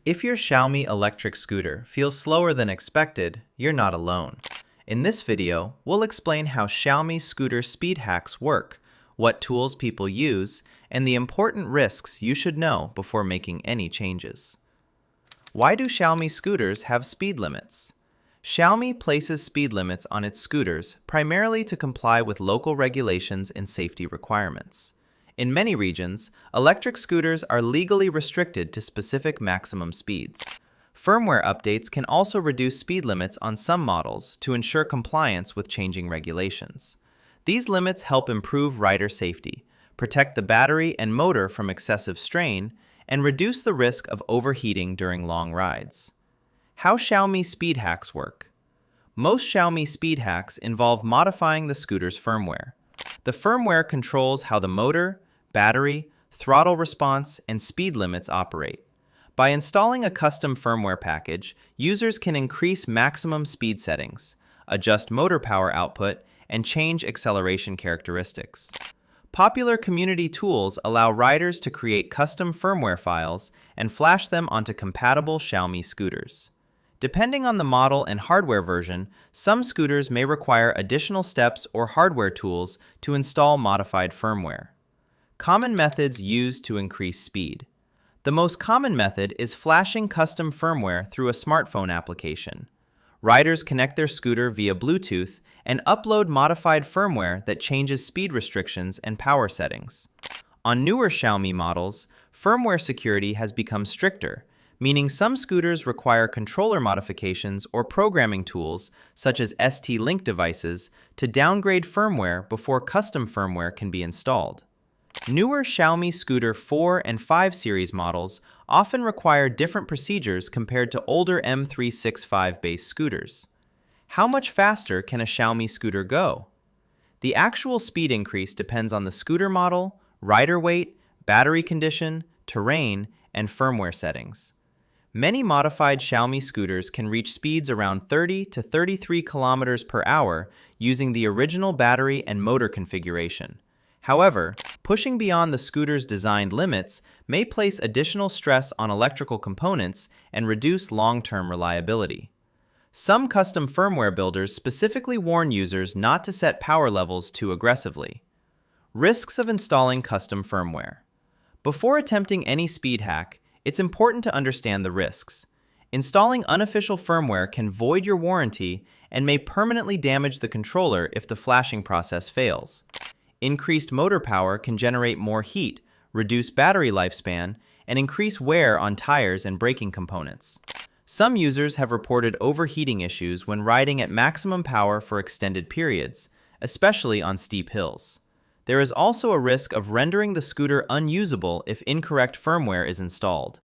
If your Xiaomi electric scooter feels slower than expected, you're not alone. In this video, we'll explain how Xiaomi scooter speed hacks work, what tools people use, and the important risks you should know before making any changes. Why do Xiaomi scooters have speed limits? Xiaomi places speed limits on its scooters primarily to comply with local regulations and safety requirements. In many regions, electric scooters are legally restricted to specific maximum speeds. Firmware updates can also reduce speed limits on some models to ensure compliance with changing regulations. These limits help improve rider safety, protect the battery and motor from excessive strain, and reduce the risk of overheating during long rides. How Xiaomi speed hacks work. Most Xiaomi speed hacks involve modifying the scooter's firmware. The firmware controls how the motor, battery, throttle response, and speed limits operate. By installing a custom firmware package, users can increase maximum speed settings, adjust motor power output, and change acceleration characteristics. Popular community tools allow riders to create custom firmware files and flash them onto compatible Xiaomi scooters. Depending on the model and hardware version, some scooters may require additional steps or hardware tools to install modified firmware. Common methods used to increase speed. The most common method is flashing custom firmware through a smartphone application. Riders connect their scooter via Bluetooth and upload modified firmware that changes speed restrictions and power settings. On newer Xiaomi models, firmware security has become stricter, meaning some scooters require controller modifications or programming tools, such as ST-Link devices, to downgrade firmware before custom firmware can be installed. Newer Xiaomi Scooter 4 and 5 series models often require different procedures compared to older M365-based scooters. How much faster can a Xiaomi scooter go? The actual speed increase depends on the scooter model, rider weight, battery condition, terrain, and firmware settings. Many modified Xiaomi scooters can reach speeds around 30 to 33 kilometers per hour using the original battery and motor configuration. However, pushing beyond the scooter's designed limits may place additional stress on electrical components and reduce long-term reliability. Some custom firmware builders specifically warn users not to set power levels too aggressively. Risks of installing custom firmware. Before attempting any speed hack, it's important to understand the risks. Installing unofficial firmware can void your warranty and may permanently damage the controller if the flashing process fails. Increased motor power can generate more heat, reduce battery lifespan, and increase wear on tires and braking components. Some users have reported overheating issues when riding at maximum power for extended periods, especially on steep hills. There is also a risk of rendering the scooter unusable if incorrect firmware is installed.